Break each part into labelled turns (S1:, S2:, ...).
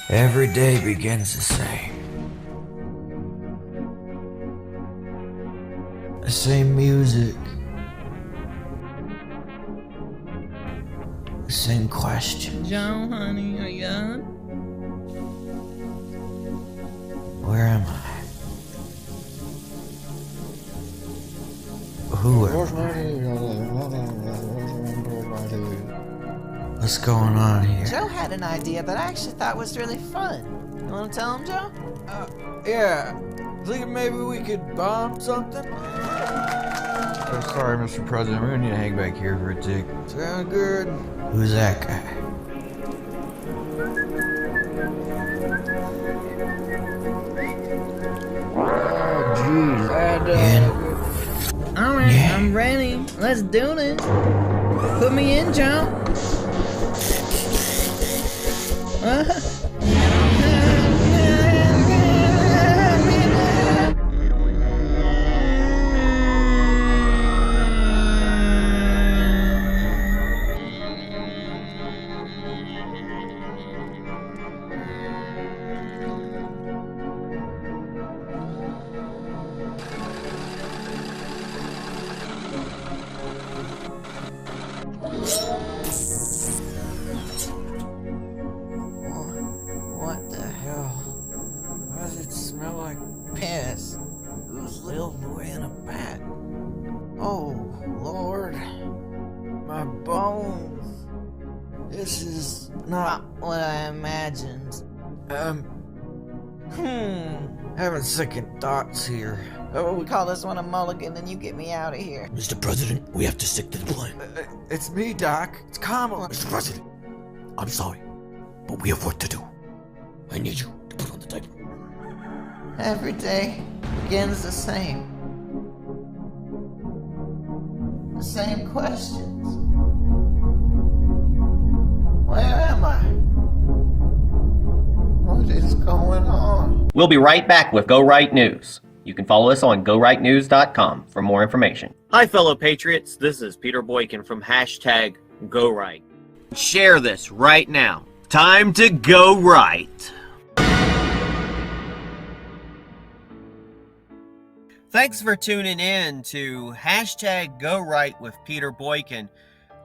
S1: Every day begins the same. The same music. The same question.
S2: Joe, honey, are you up?
S1: Where am I? Who am I? What's going on here?
S3: Joe had an idea that I actually thought was really fun. You want to tell him, Joe?
S1: Yeah. Thinking maybe we could bomb something? Oh, sorry, Mr. President. We're gonna need to hang back here for a tick. Sound good? Who's that guy? Oh, jeez.
S2: Alright, yeah. I'm ready. Let's do this. Put me in, Joe.
S3: What the hell? Why does it smell like piss? Who's little boy in a bat? Oh, Lord. My bones. This is not what I imagined.
S1: Having second thoughts here.
S3: How about we call this one a mulligan and you get me out of here?
S4: Mr. President, we have to stick to the plan.
S1: It's me, Doc. It's Kamala.
S4: Mr. President, I'm sorry, but we have work to do. I need you to put on the diaper.
S3: Every day begins the same. The same questions. Where am I? What is going on?
S5: We'll be right back with Go Right News. You can follow us on GoRightNews.com for more information. Hi, fellow patriots. This is Peter Boykin from hashtag GoRight. Share this right now. Time to go right. Thanks for tuning in to hashtag Go Right with Peter Boykin.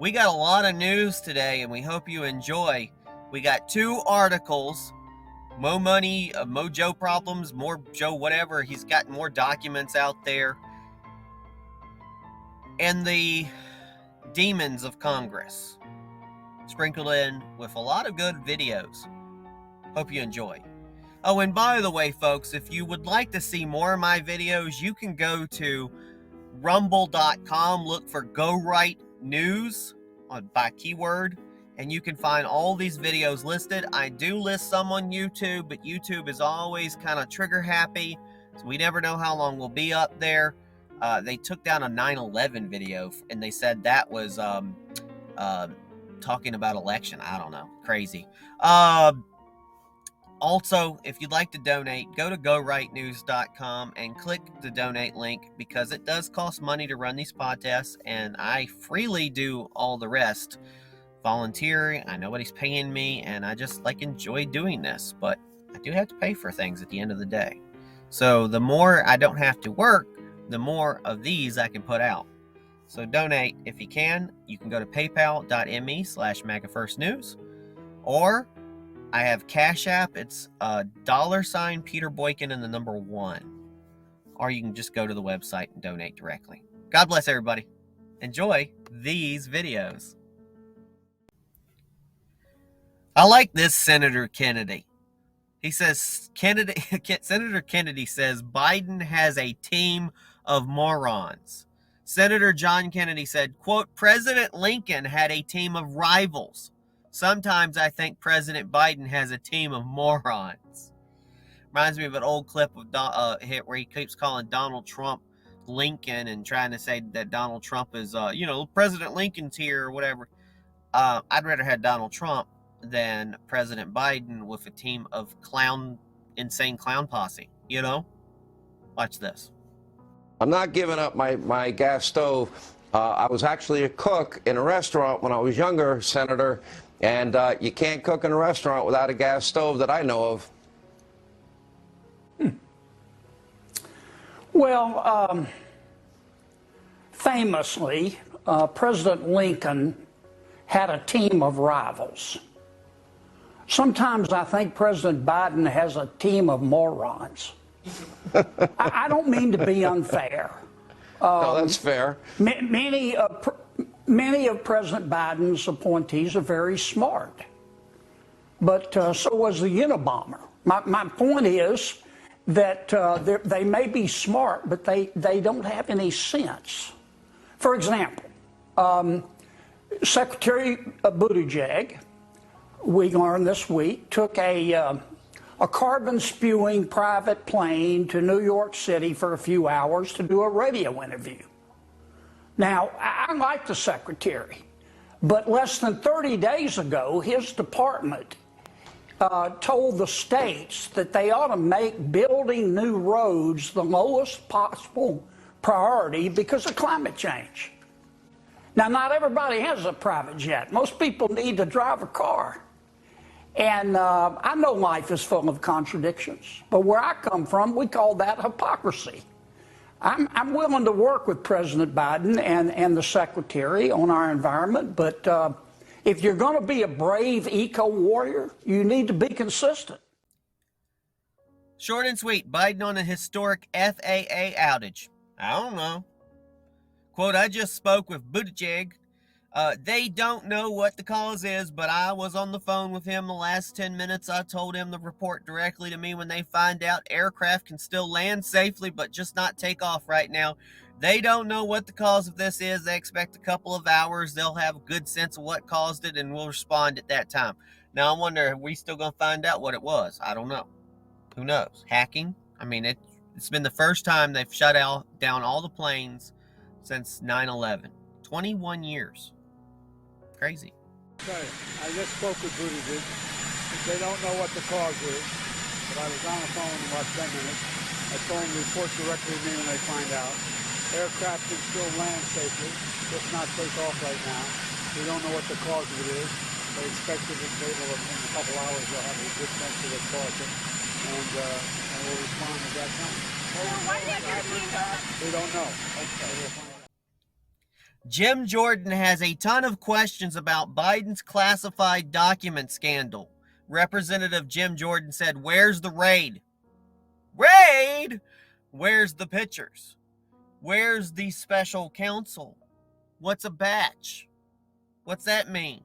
S5: We got a lot of news today, and we hope you enjoy. We got 2 articles. Mo Money, Mojo Problems, More Joe, whatever. He's got more documents out there. And the Demons of Congress. Sprinkled in with a lot of good videos. Hope you enjoy. Oh, and by the way, folks, if you would like to see more of my videos, you can go to rumble.com, look for Go Right News by keyword, and you can find all these videos listed. I do list some on YouTube, but YouTube is always kind of trigger happy, so we never know how long we'll be up there. They took down a 9/11 video, and they said that was talking about election. I don't know. Crazy. Also, if you'd like to donate, go to GoRightNews.com and click the donate link, because it does cost money to run these podcasts, and I freely do all the rest. Volunteering, I nobody's paying me, and I just enjoy doing this, but I do have to pay for things at the end of the day. So the more I don't have to work, the more of these I can put out. So donate if you can. You can go to paypal.me/MAGAFirstNews, or I have Cash App. It's $ Peter Boykin and the number 1. Or you can just go to the website and donate directly. God bless everybody. Enjoy these videos. I like this Senator Kennedy. He says, Senator Kennedy says Biden has a team of morons. Senator John Kennedy said, quote, President Lincoln had a team of rivals. Sometimes I think President Biden has a team of morons. Reminds me of an old clip of where he keeps calling Donald Trump Lincoln and trying to say that Donald Trump is, President Lincoln's here or whatever. I'd rather have Donald Trump than President Biden with a team of insane clown posse, Watch this.
S6: I'm not giving up my gas stove. I was actually a cook in a restaurant when I was younger, Senator, And you can't cook in a restaurant without a gas stove that I know of.
S7: Well, famously, President Lincoln had a team of rivals. Sometimes I think President Biden has a team of morons. I don't mean to be unfair.
S6: No, that's fair.
S7: Many of President Biden's appointees are very smart, but so was the Unabomber. My point is that they may be smart, but they don't have any sense. For example, Secretary Buttigieg, we learned this week, took a carbon-spewing private plane to New York City for a few hours to do a radio interview. Now, I like the secretary, but less than 30 days ago, his department told the states that they ought to make building new roads the lowest possible priority because of climate change. Now, not everybody has a private jet. Most people need to drive a car. And I know life is full of contradictions, but where I come from, we call that hypocrisy. I'm willing to work with President Biden and the Secretary on our environment, but if you're going to be a brave eco-warrior, you need to be consistent.
S5: Short and sweet, Biden on a historic FAA outage. I don't know. Quote, I just spoke with Buttigieg. They don't know what the cause is, but I was on the phone with him the last 10 minutes. I told him to report directly to me when they find out. Aircraft can still land safely, but just not take off right now. They don't know what the cause of this is. They expect a couple of hours. They'll have a good sense of what caused it, and we'll respond at that time. Now, I wonder, are we still going to find out what it was? I don't know. Who knows? Hacking? I mean, it's been the first time they've shut down all the planes since 9/11. 21 years. Crazy.
S8: Okay, I just spoke with Buttigieg. They don't know what the cause is, but I was on the phone in about 10 minutes. I told them to report directly to me when they find out. Aircraft can still land safely, just not take off right now. We don't know what the cause of it is. They expect it to be able to, in a couple hours, they'll have a good sense of what's caused it, and we'll respond at that time. We don't know. Okay, we'll find out.
S5: Jim Jordan has a ton of questions about Biden's classified document scandal. Representative Jim Jordan said, where's the raid? Raid? Where's the pictures? Where's the special counsel? What's a batch? What's that mean?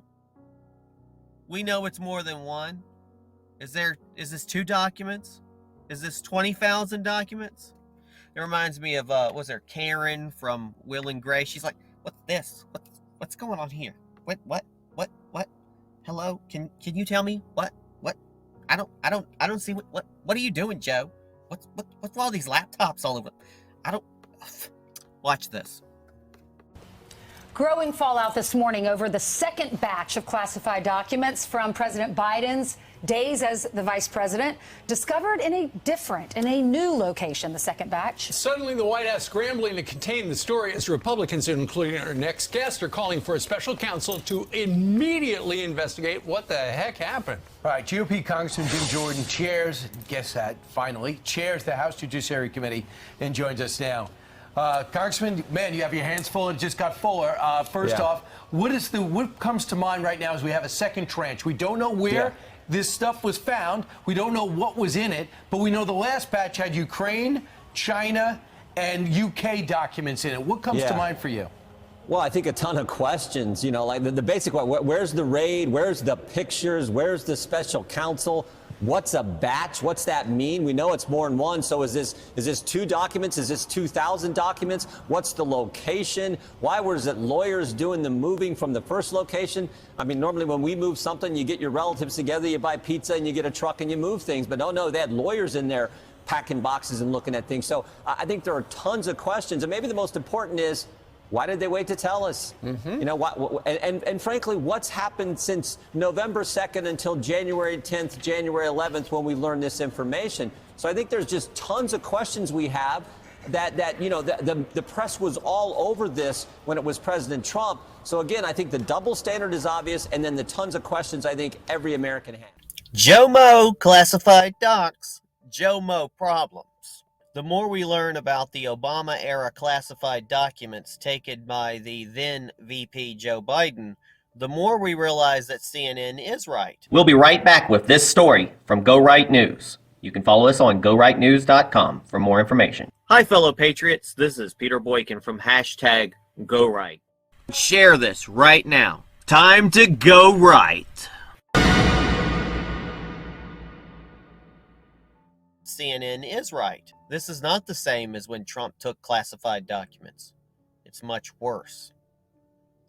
S5: We know it's more than one. Is this 2 documents? Is this 20,000 documents? It reminds me of, was there Karen from Will and Grace? She's like, what's this? What's going on here? What? Hello? Can you tell me? What? I don't see what are you doing, Joe? What's with all these laptops all over? Watch this.
S9: Growing fallout this morning over the second batch of classified documents from President Biden's days as the vice president, discovered in a new location, the second batch.
S10: Suddenly, the White House scrambling to contain the story as Republicans, including our next guest, are calling for a special counsel to immediately investigate what the heck happened.
S11: All right, GOP Congressman Jim Jordan chairs the House Judiciary Committee and joins us now. Congressman, man, you have your hands full. It just got fuller. First off, what comes to mind right now is we have a second tranche. We don't know where this stuff was found. We don't know what was in it, but we know the last batch had Ukraine, China, and UK documents in it. What comes to mind for you?
S12: Well, I think a ton of questions, you know, like the basic one, where's the raid? Where's the pictures? Where's the special counsel? What's a batch? What's that mean? We know it's more than one. So is this 2 documents? Is this 2,000 documents? What's the location? Why was it lawyers doing the moving from the first location? I mean, normally when we move something, you get your relatives together, you buy pizza, and you get a truck and you move things. But no, they had lawyers in there packing boxes and looking at things. So I think there are tons of questions. And maybe the most important is, why did they wait to tell us? You know, and frankly, what's happened since November 2nd until January 10th, January 11th, when we learned this information? So I think there's just tons of questions we have. that you know, the press was all over this when it was President Trump. So again, I think the double standard is obvious, and then the tons of questions I think every American has.
S5: Joe Mo classified docs, Joe Mo problems. The more we learn about the Obama-era classified documents taken by the then VP Joe Biden, the more we realize that CNN is right.
S13: We'll be right back with this story from Go Right News. You can follow us on GoRightNews.com for more information.
S5: Hi, fellow patriots. This is Peter Boykin from hashtag GoRight. Share this right now. Time to go right. CNN is right. This is not the same as when Trump took classified documents. It's much worse.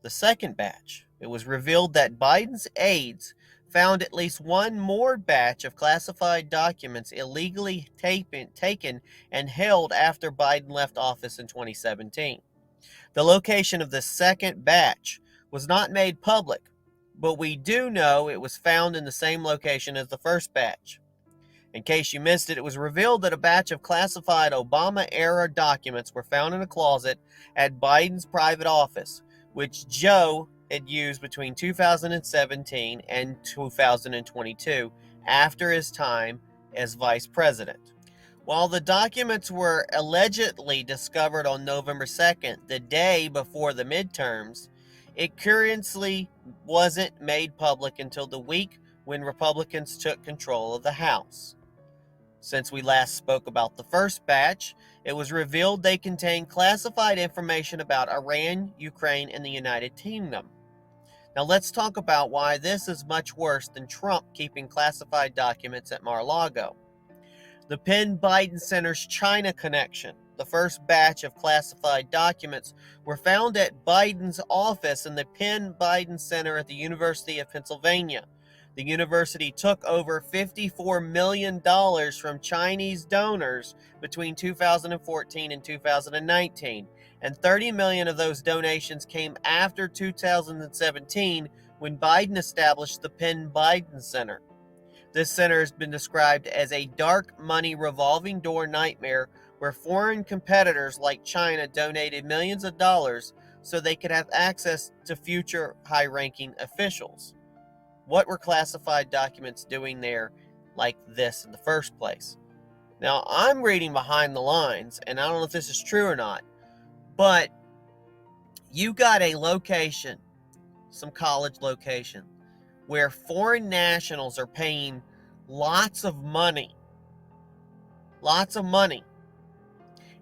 S5: The second batch, it was revealed that Biden's aides found at least one more batch of classified documents illegally taken and held after Biden left office in 2017. The location of the second batch was not made public, but we do know it was found in the same location as the first batch. In case you missed it, it was revealed that a batch of classified Obama-era documents were found in a closet at Biden's private office, which Joe had used between 2017 and 2022 after his time as vice president. While the documents were allegedly discovered on November 2nd, the day before the midterms, it curiously wasn't made public until the week when Republicans took control of the House. Since we last spoke about the first batch, it was revealed they contained classified information about Iran, Ukraine, and the United Kingdom. Now let's talk about why this is much worse than Trump keeping classified documents at Mar-a-Lago. The Penn Biden Center's China connection. The first batch of classified documents were found at Biden's office in the Penn Biden Center at the University of Pennsylvania. The university took over $54 million from Chinese donors between 2014 and 2019, and 30 million of those donations came after 2017 when Biden established the Penn Biden Center. This center has been described as a dark money revolving door nightmare where foreign competitors like China donated millions of dollars so they could have access to future high-ranking officials. What were classified documents doing there like this in the first place? Now, I'm reading behind the lines, and I don't know if this is true or not, but you got a location, some college location, where foreign nationals are paying lots of money,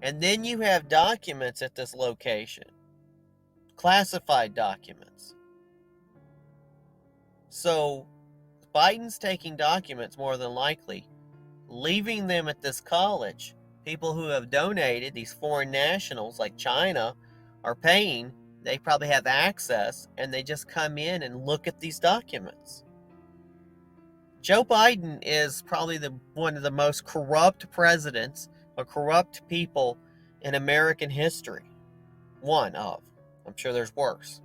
S5: and then you have documents at this location, classified documents. So Biden's taking documents more than likely, leaving them at this college. People who have donated, these foreign nationals like China, are paying. They probably have access, and they just come in and look at these documents. Joe Biden is probably one of the most corrupt presidents or corrupt people in American history. One of. I'm sure there's worse.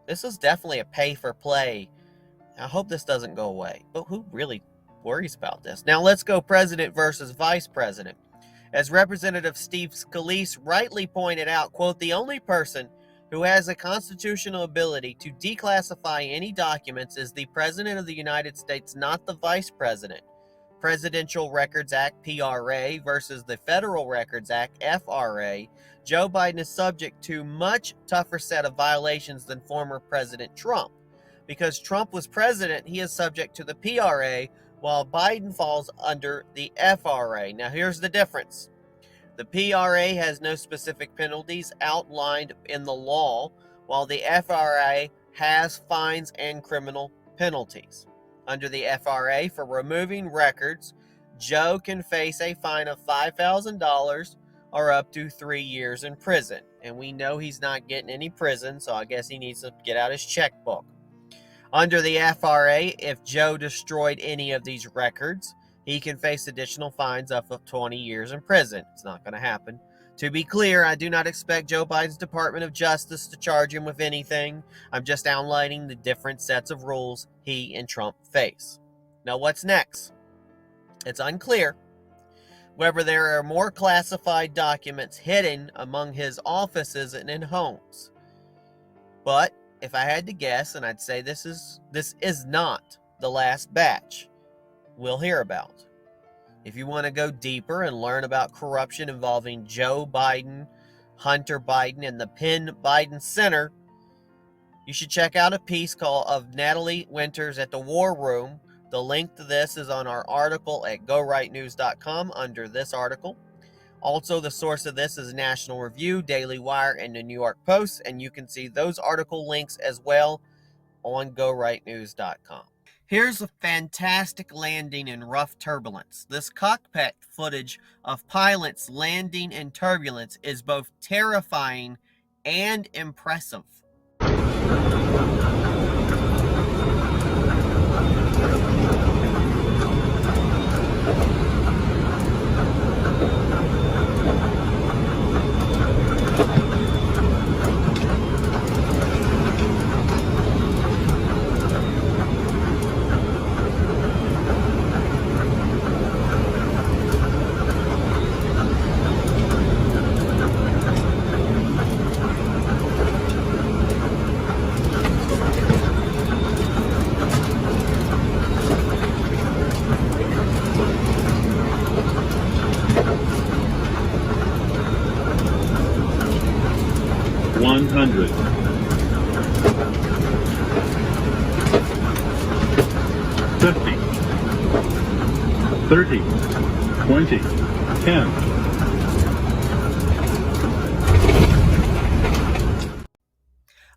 S5: This is definitely a pay-for-play. I hope this doesn't go away. But who really worries about this? Now let's go president versus vice president. As Representative Steve Scalise rightly pointed out, quote, the only person who has a constitutional ability to declassify any documents is the President of the United States, not the Vice President. Presidential Records Act, PRA, versus the Federal Records Act, FRA, Joe Biden is subject to much tougher set of violations than former President Trump. Because Trump was president, he is subject to the PRA, while Biden falls under the FRA. Now, here's the difference. The PRA has no specific penalties outlined in the law, while the FRA has fines and criminal penalties. Under the FRA, for removing records, Joe can face a fine of $5,000 or up to 3 years in prison. And we know he's not getting any prison, so I guess he needs to get out his checkbook. Under the FRA, if Joe destroyed any of these records, he can face additional fines up to 20 years in prison. It's not going to happen. To be clear, I do not expect Joe Biden's Department of Justice to charge him with anything. I'm just outlining the different sets of rules he and Trump face. Now, what's next? It's unclear, whether there are more classified documents hidden among his offices and in homes. But if I had to guess, and I'd say this is not the last batch we'll hear about. If you want to go deeper and learn about corruption involving Joe Biden, Hunter Biden, and the Penn Biden Center, you should check out a piece of Natalie Winters at the War Room. The link to this is on our article at GoRightNews.com under this article. Also, the source of this is National Review, Daily Wire, and the New York Post, and you can see those article links as well on GoRightNews.com. Here's a fantastic landing in rough turbulence. This cockpit footage of pilots landing in turbulence is both terrifying and impressive.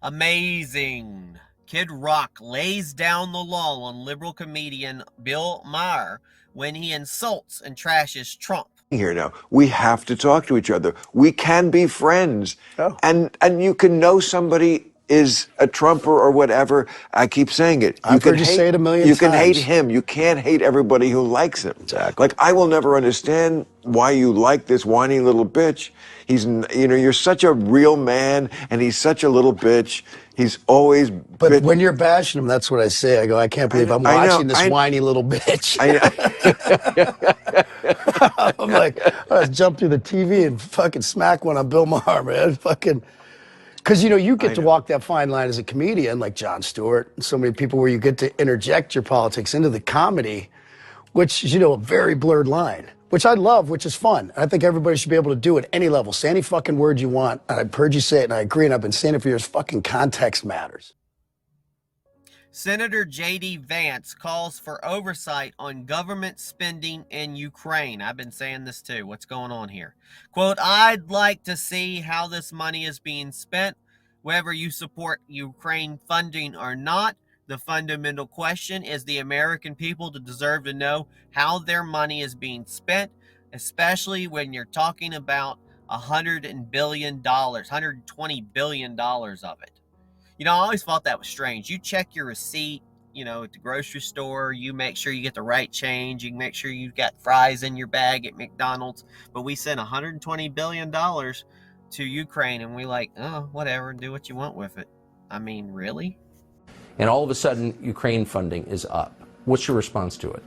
S5: Amazing. Kid Rock lays down the law on liberal comedian Bill Maher when he insults and trashes Trump.
S14: Here now, we have to talk to each other. We can be friends, and you can know somebody is a Trumper or whatever. I keep saying it.
S15: I've heard you say it a million
S14: You can hate
S15: times.
S14: him. You can't hate everybody who likes him.
S15: Exactly.
S14: Like, I will never understand why you like this whiny little bitch. You're such a real man, and he's such a little bitch. He's always.
S15: But when you're bashing him, that's what I say. I go, I can't believe I'm watching this whiny little bitch. I'm like, I jump through the TV and fucking smack one on Bill Maher, man. Fucking. Because, you get to walk that fine line as a comedian, like Jon Stewart, and so many people, where you get to interject your politics into the comedy, which is, a very blurred line, which I love, which is fun. I think everybody should be able to do it at any level. Say any fucking word you want. And I've heard you say it, and I agree, and I've been saying it for years. Fucking context matters.
S5: Senator J.D. Vance calls for oversight on government spending in Ukraine. I've been saying this too. What's going on here? Quote, I'd like to see how this money is being spent, whether you support Ukraine funding or not. The fundamental question is the American people deserve to know how their money is being spent, especially when you're talking about $120 billion of it. I always thought that was strange. You check your receipt, at the grocery store. You make sure you get the right change. You can make sure you've got fries in your bag at McDonald's. But we sent $120 billion to Ukraine, and we like, oh, whatever, do what you want with it. I mean, really?
S16: And all of a sudden, Ukraine funding is up. What's your response to it?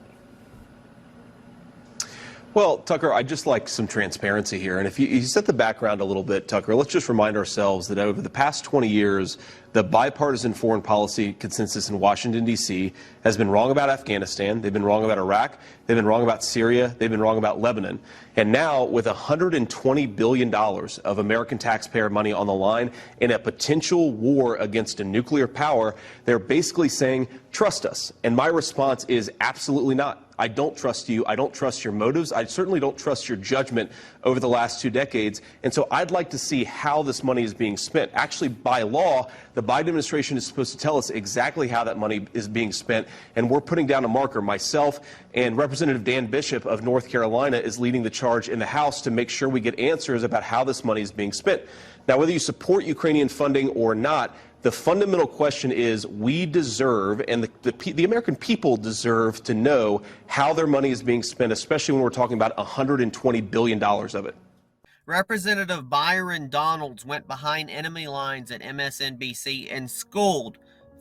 S17: Well, Tucker, I'd just like some transparency here. And if you set the background a little bit, Tucker, let's just remind ourselves that over the past 20 years, the bipartisan foreign policy consensus in Washington, D.C. has been wrong about Afghanistan. They've been wrong about Iraq. They've been wrong about Syria. They've been wrong about Lebanon. And now, with $120 billion of American taxpayer money on the line in a potential war against a nuclear power, they're basically saying, trust us. And my response is absolutely not. I don't trust you. I don't trust your motives. I certainly don't trust your judgment over the last 2 decades. And so I'd like to see how this money is being spent. Actually, by law, the Biden administration is supposed to tell us exactly how that money is being spent. And we're putting down a marker. Myself and Representative Dan Bishop of North Carolina is leading the charge in the House to make sure we get answers about how this money is being spent. Now, whether you support Ukrainian funding or not, the fundamental question is we deserve, and the American people deserve to know how their money is being spent, especially when we're talking about $120 billion of it.
S5: Representative Byron Donalds went behind enemy lines at MSNBC and schooled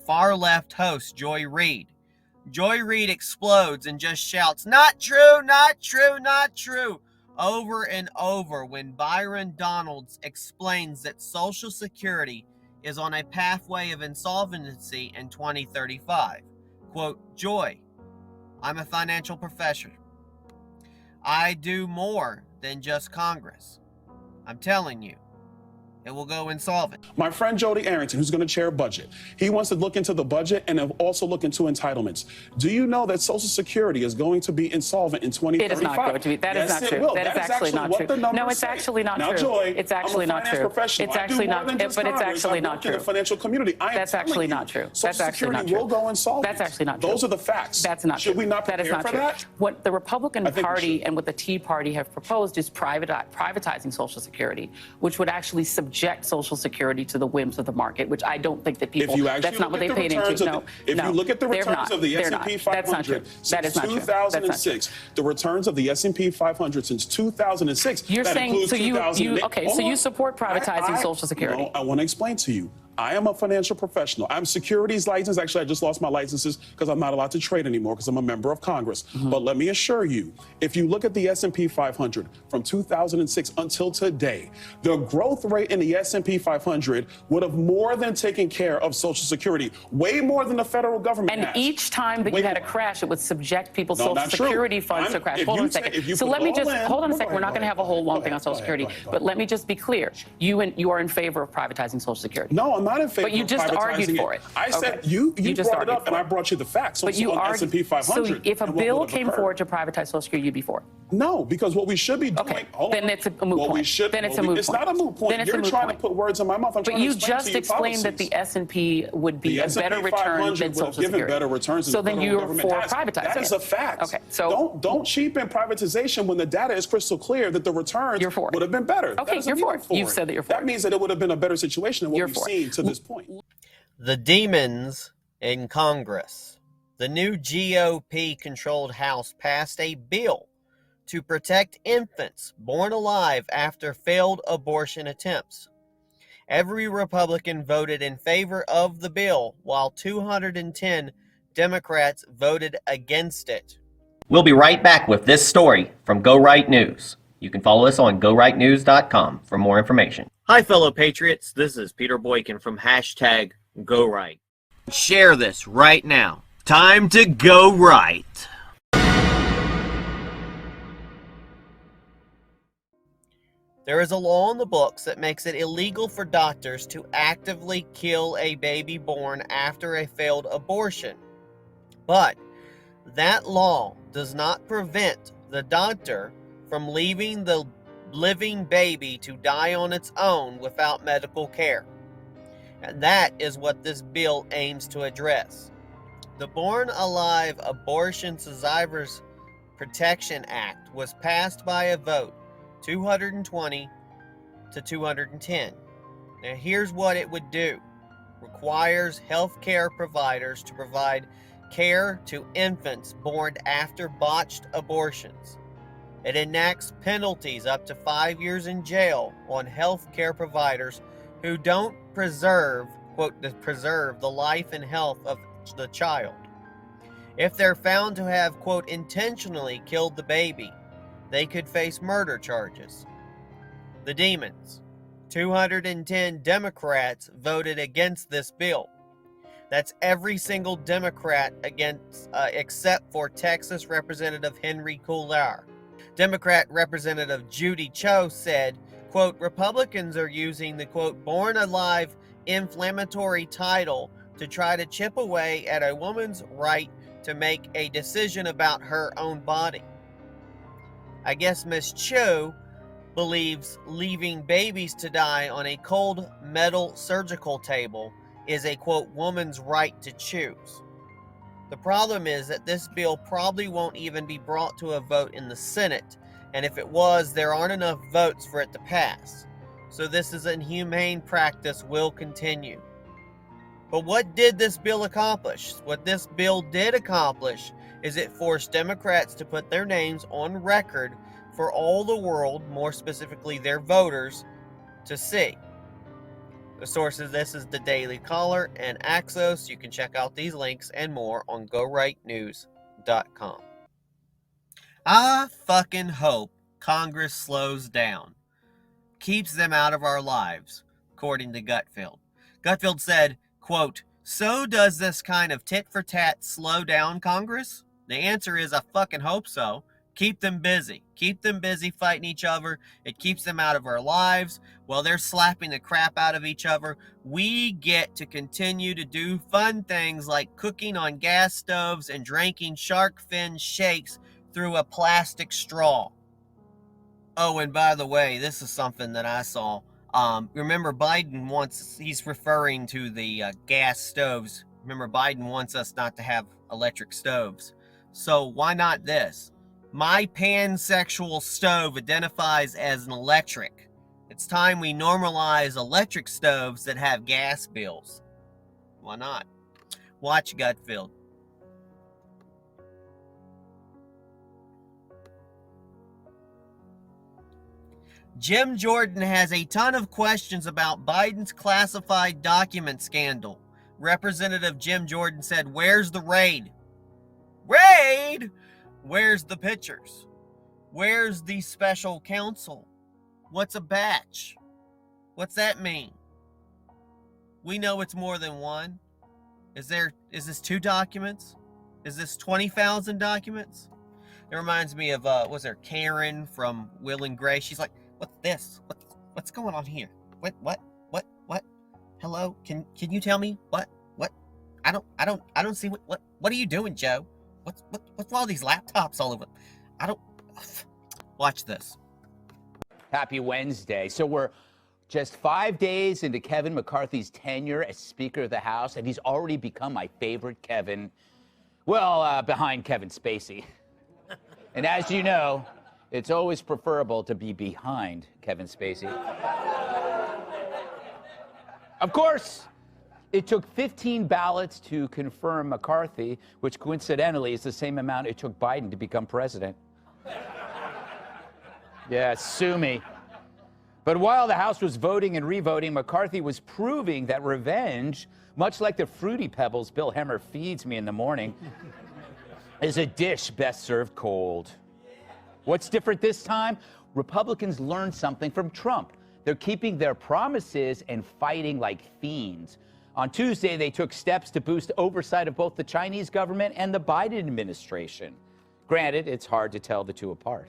S5: far-left host Joy Reid. Joy Reid explodes and just shouts, "Not true, not true, not true," over and over when Byron Donalds explains that Social Security is on a pathway of insolvency in 2035. Quote, Joy, I'm a financial professional. I do more than just Congress. I'm telling you, it will go insolvent.
S18: My friend Jody Arrington, who's going to chair budget, he wants to look into the budget and also look into entitlements. Do you know that Social Security is going to be insolvent in 2035?
S19: It is not going to be. That is not true. That is actually not true. No, it's actually not true.
S18: Now, Joy,
S19: it's actually not true.
S18: It's actually not true.
S19: But it's actually not true.
S18: In the financial community,
S19: that's actually not true. That's actually not true.
S18: Will go insolvent.
S19: That's actually not true.
S18: Those are the facts.
S19: That's not true.
S18: Should we not prepare for that?
S19: What the Republican Party and what the Tea Party have proposed is privatizing Social Security, which would actually subject Social Security to the whims of the market, which I don't think that people, that's not what they paid into. No,
S18: if you look at the returns of the S&P 500 since 2006, the returns of the S&P 500 since 2006,
S19: you're saying, so you
S18: okay,
S19: so you support privatizing Social Security.
S18: No, I want to explain to you. I am a financial professional. I'm securities licensed. Actually, I just lost my licenses because I'm not allowed to trade anymore because I'm a member of Congress. But let me assure you, if you look at the S&P 500 from 2006 until today, the growth rate in the S&P 500 would have more than taken care of Social Security, way more than the federal government has.
S19: And each time that you had a crash, it would subject people's Social Security funds to crash. Hold on a second. So let me just, hold on a second. We're not going to have a whole long thing on Social Security. But let me just be clear. You are in favor of privatizing Social Security.
S18: No, I'm not in favor.
S19: But you just argued for it.
S18: I said you just brought it up, and I brought you the facts.
S19: But you
S18: argued. S&P 500.
S19: So if a bill came forward to privatize Social Security, you'd be for it.
S18: No, because what we should be doing.
S19: Okay, then it's a moot point. Then it's a moot point.
S18: It's not a moot point. You're trying to put words in my mouth.
S19: But you just explained that the S&P would be a better return than Social Security.
S18: Better returns.
S19: So then you're for privatizing.
S18: That is a fact.
S19: Okay, so
S18: don't cheapen privatization when the data is crystal clear that the returns would have been better.
S19: Okay, you're for it. You've said that you're for it.
S18: That means that it would have been a better situation than what we've seen to this point.
S5: The demons in Congress. The new GOP-controlled House passed a bill to protect infants born alive after failed abortion attempts. Every Republican voted in favor of the bill, while 210 Democrats voted against it.
S13: We'll be right back with this story from Go Right News. You can follow us on GoRightNews.com for more information.
S5: Hi, fellow patriots. This is Peter Boykin from #GoRight. Share this right now. Time to go right. There is a law in the books that makes it illegal for doctors to actively kill a baby born after a failed abortion. But that law does not prevent the doctor from leaving the living baby to die on its own without medical care. And that is what this bill aims to address. The Born Alive Abortion Survivors Protection Act was passed by a vote 220 to 210. Now here's what it would do. Requires healthcare providers to provide care to infants born after botched abortions. It enacts penalties up to 5 years in jail on healthcare providers who don't preserve the life and health of the child. If they're found to have, quote, intentionally killed the baby, they could face murder charges. The demons. 210 Democrats voted against this bill. That's every single Democrat against, except for Texas Representative Henry Cuellar. Democrat Representative Judy Cho said, quote, Republicans are using the, quote, Born Alive inflammatory title to try to chip away at a woman's right to make a decision about her own body. I guess Miss Cho believes leaving babies to die on a cold metal surgical table is a, quote, woman's right to choose. The problem is that this bill probably won't even be brought to a vote in the Senate, and if it was, there aren't enough votes for it to pass. So this is an inhumane practice will continue. But what did this bill accomplish? What this bill did accomplish is it forced Democrats to put their names on record for all the world, more specifically their voters, to see. The source of this is the Daily Caller and Axios. You can check out these links and more on GoRightNews.com. I fucking hope Congress slows down. Keeps them out of our lives, according to Gutfeld. Gutfeld said, quote, so does this kind of tit-for-tat slow down Congress? The answer is I fucking hope so. Keep them busy. Keep them busy fighting each other. It keeps them out of our lives. While they're slapping the crap out of each other, we get to continue to do fun things like cooking on gas stoves and drinking shark fin shakes through a plastic straw. Oh, and by the way, this is something that I saw. Remember, Biden wants, he's referring to the gas stoves. Remember, Biden wants us not to have electric stoves. So why not this? My pansexual stove identifies as an electric. It's time we normalize electric stoves that have gas bills. Why not? Watch Gutfeld. Jim Jordan has a ton of questions about Biden's classified document scandal. Representative Jim Jordan said, where's the raid? Raid? Where's the pictures? Where's the special counsel? What's a batch? What's that mean? We know it's more than one. Is this 2 documents? Is this 20,000 documents? It reminds me of, was there Karen from Will and Grace? She's like, what's this? What's going on here? What? Hello? Can you tell me what? I don't see what are you doing, Joe? What's all these laptops all over? Watch this.
S20: Happy Wednesday. So we're just 5 days into Kevin McCarthy's tenure as Speaker of the House, and he's already become my favorite Kevin. Well, behind Kevin Spacey. And as you know, it's always preferable to be behind Kevin Spacey. Of course, it took 15 ballots to confirm McCarthy, which coincidentally is the same amount it took Biden to become president. Yeah, sue me. But while the House was voting and revoting, McCarthy was proving that revenge, much like the Fruity Pebbles Bill Hemmer feeds me in the morning, is a dish best served cold. What's different this time? Republicans learned something from Trump. They're keeping their promises and fighting like fiends. On Tuesday, they took steps to boost oversight of both the Chinese government and the Biden administration. Granted, it's hard to tell the two apart.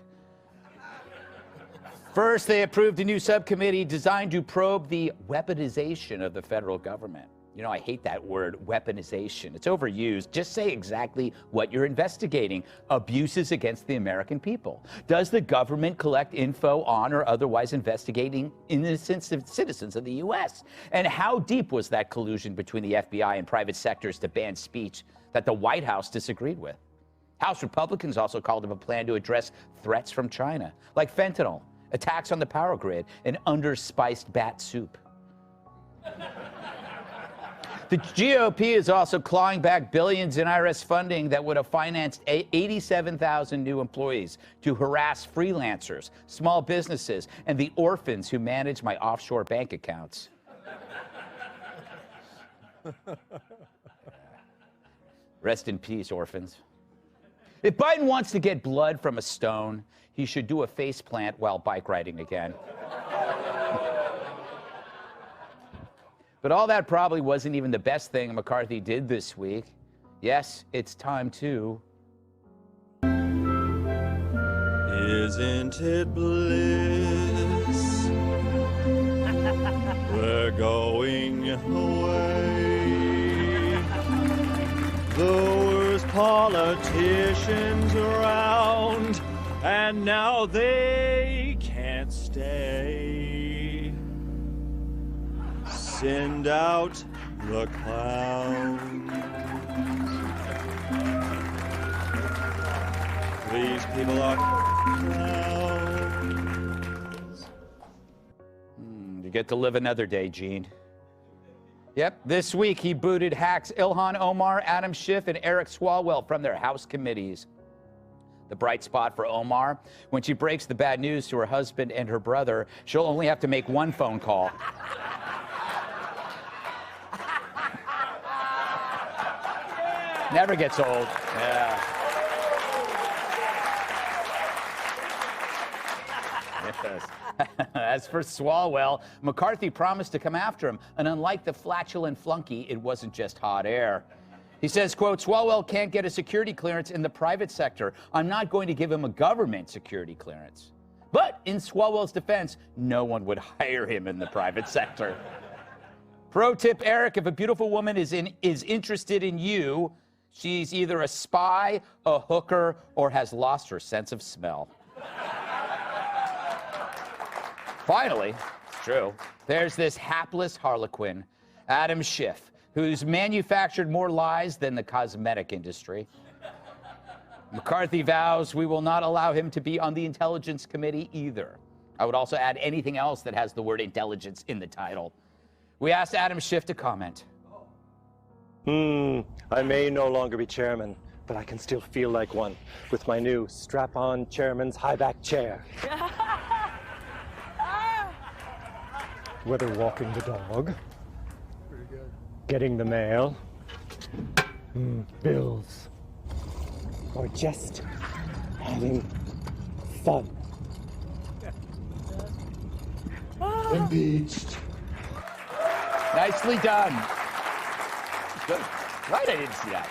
S20: First, they approved a new subcommittee designed to probe the weaponization of the federal government. You know, I hate that word, weaponization. It's overused. Just say exactly what you're investigating. Abuses against the American people. Does the government collect info on or otherwise investigating innocent citizens of the U.S.? And how deep was that collusion between the FBI and private sectors to ban speech that the White House disagreed with? House Republicans also called up a plan to address threats from China, like fentanyl, attacks on the power grid, and underspiced bat soup. The GOP is also clawing back billions in IRS funding that would have financed 87,000 new employees to harass freelancers, small businesses, and the orphans who manage my offshore bank accounts. Rest in peace, orphans. If Biden wants to get blood from a stone, he should do a faceplant while bike riding again. But all that probably wasn't even the best thing McCarthy did this week. Yes, it's time to...
S21: Isn't it bliss? We're going away. The worst politicians around, and now they can't stay. Send out the clown. These people are clowns.
S20: You get to live another day, Gene. Yep, this week he booted hacks Ilhan Omar, Adam Schiff, and Eric Swalwell from their House committees. The bright spot for Omar, when she breaks the bad news to her husband and her brother, she'll only have to make one phone call. Never gets old. Yeah. Yes. As for Swalwell, McCarthy promised to come after him, and unlike the flatulent flunky, it wasn't just hot air. He says, quote, Swalwell can't get a security clearance in the private sector. I'm not going to give him a government security clearance. But in Swalwell's defense, no one would hire him in the private sector. Pro tip, Eric, if a beautiful woman is interested in you, she's either a spy, a hooker, or has lost her sense of smell. Finally, it's true, there's this hapless harlequin, Adam Schiff, who's manufactured more lies than the cosmetic industry. McCarthy vows we will not allow him to be on the Intelligence Committee either. I would also add anything else that has the word intelligence in the title. We asked Adam Schiff to comment.
S21: I may no longer be chairman, but I can still feel like one with my new strap-on chairman's high-back chair. Whether walking the dog, getting the mail, bills, or just having fun.
S20: Impeached. Nicely done. Good. Right, I didn't see that.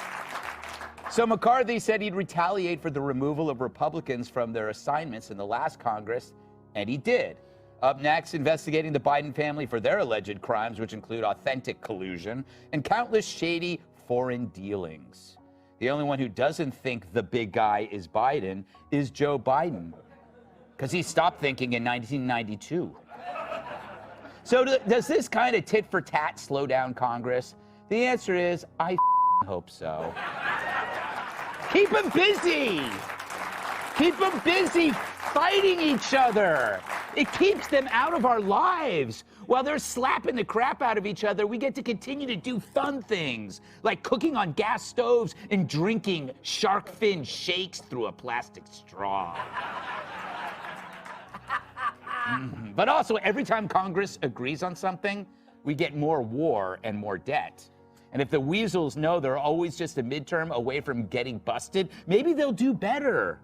S20: So McCarthy said he'd retaliate for the removal of Republicans from their assignments in the last Congress, and he did. Up next, investigating the Biden family for their alleged crimes, which include authentic collusion and countless shady foreign dealings. The only one who doesn't think the big guy is Biden is Joe Biden, because he stopped thinking in 1992. So does this kind of tit for tat slow down Congress? The answer is, I hope so. Keep them busy. Keep them busy fighting each other. It keeps them out of our lives. While they're slapping the crap out of each other, we get to continue to do fun things, like cooking on gas stoves and drinking shark fin shakes through a plastic straw. But also, every time Congress agrees on something, we get more war and more debt. And if the weasels know they're always just a midterm away from getting busted, maybe they'll do better.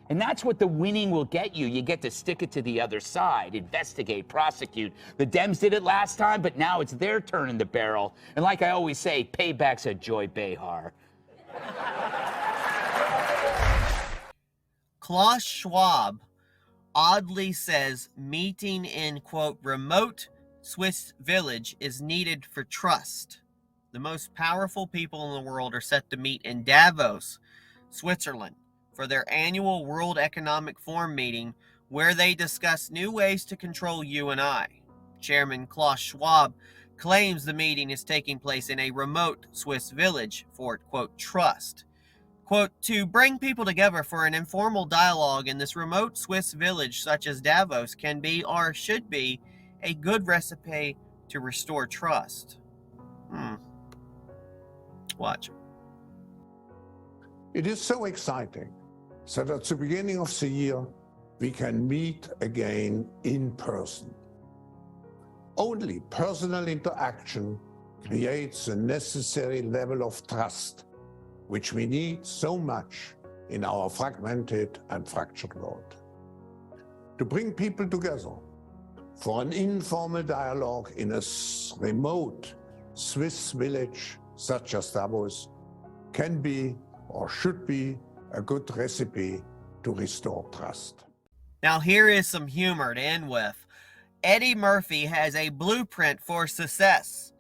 S20: And that's what the winning will get you. You get to stick it to the other side, investigate, prosecute. The Dems did it last time, but now it's their turn in the barrel. And like I always say, payback's a joy behar.
S5: Klaus Schwab oddly says meeting in, quote, remote Swiss village is needed for trust. The most powerful people in the world are set to meet in Davos, Switzerland, for their annual World Economic Forum meeting, where they discuss new ways to control you and I. Chairman Klaus Schwab claims the meeting is taking place in a remote Swiss village for, quote, trust. Quote, to bring people together for an informal dialogue in this remote Swiss village such as Davos can be, or should be, a good recipe to restore trust. Watch.
S2: It is so exciting that at the beginning of the year, we can meet again in person. Only personal interaction creates the necessary level of trust, which we need so much in our fragmented and fractured world. To bring people together for an informal dialogue in a remote Swiss village such as Davos can be or should be a good recipe to restore trust.
S5: Now here is some humor to end with. Eddie Murphy has a blueprint for success.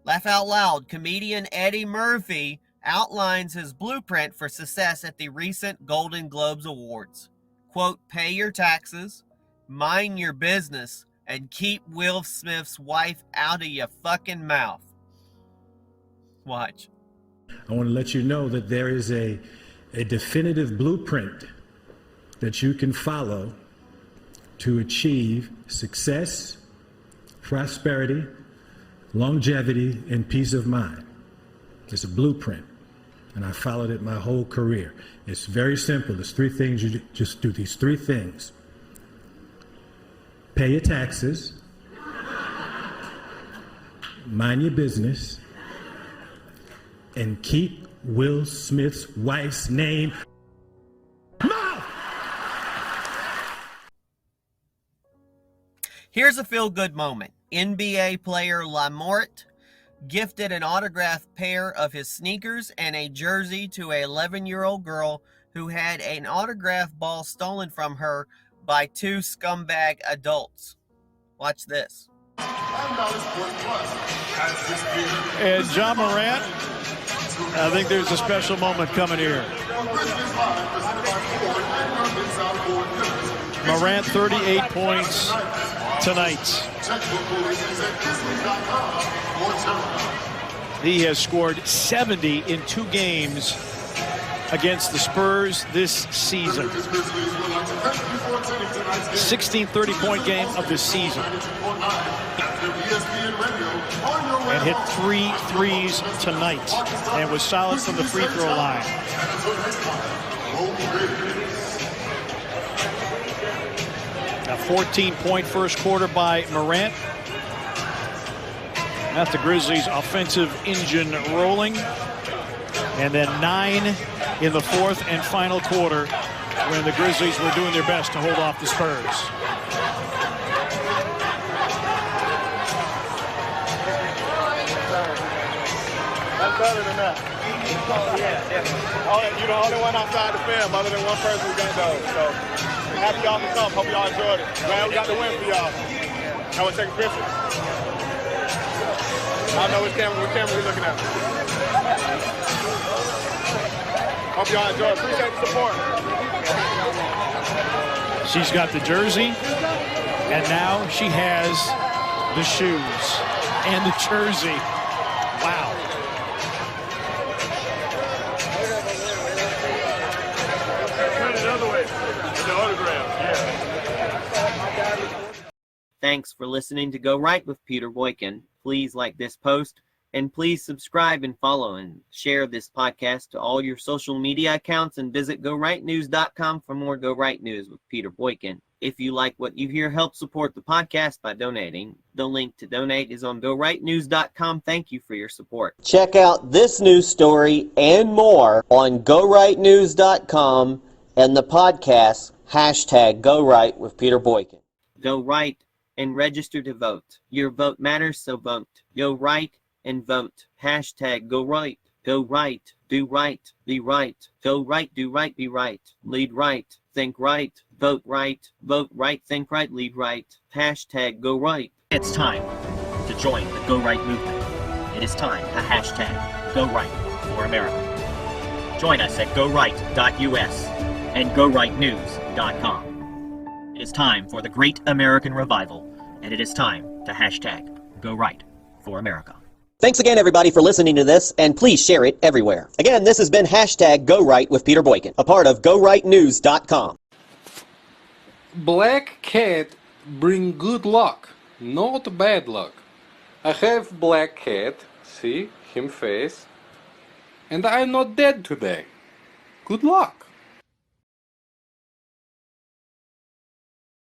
S5: Laugh out loud. Comedian Eddie Murphy outlines his blueprint for success at the recent Golden Globes Awards. Quote, pay your taxes, mind your business, and keep Will Smith's wife out of your fucking mouth. Watch.
S22: I want to let you know that there is a definitive blueprint that you can follow to achieve success, prosperity, longevity, and peace of mind. It's a blueprint, and I followed it my whole career. It's very simple. There's three things. You just do these three things. Pay your taxes, mind your business, and keep Will Smith's wife's name.
S5: Here's a feel-good moment. NBA player Lamort gifted an autographed pair of his sneakers and a jersey to a 11-year-old girl who had an autographed ball stolen from her by two scumbag adults. Watch this.
S1: And John Morant, I think there's a special moment coming here. Morant, 38 points tonight. He has scored 70 in 2 games against the Spurs this season. 16th 30-point game of the season. And hit 3 threes tonight. And was solid from the free throw line. A 14-point first quarter by Morant. Got the Grizzlies' offensive engine rolling. And then 9 in the fourth and final quarter when the Grizzlies were doing their best to hold off the Spurs.
S4: That's better than that. You're the only one outside the film other than one person who got those. So happy y'all can come. Hope y'all enjoyed it. Glad we got the win for y'all. I want to take a picture. I don't know which camera we're looking at. Hope y'all enjoy it. Appreciate the support.
S1: She's got the jersey, and now she has the shoes and the jersey. Wow.
S4: Turn it the other way. The autograph. Yeah.
S13: Thanks for listening to Go Right with Peter Boykin. Please like this post, and please subscribe and follow and share this podcast to all your social media accounts, and visit GoRightNews.com for more Go Right News with Peter Boykin. If you like what you hear, help support the podcast by donating. The link to donate is on GoRightNews.com. Thank you for your support. Check out this news story and more on GoRightNews.com and the podcast #GoRight with Peter Boykin. Go right and register to vote. Your vote matters, so vote. Go right and vote. #Go right. Go right. Do right. Be right. Go right. Do right. Be right. Lead right. Think right. Vote right. Vote right. Think right. Lead right. #Go right. It's time to join the Go Right movement. It is time to #Go Right for America. Join us at GoRight.us and GoRightNews.com. It is time for the Great American Revival, and it is time to #Go Right for America. Thanks again, everybody, for listening to this, and please share it everywhere. Again, this has been #Go Right with Peter Boykin, a part of GoRightNews.com.
S23: Black cat bring good luck, not bad luck. I have black cat, see him face, and I'm not dead today. Good luck.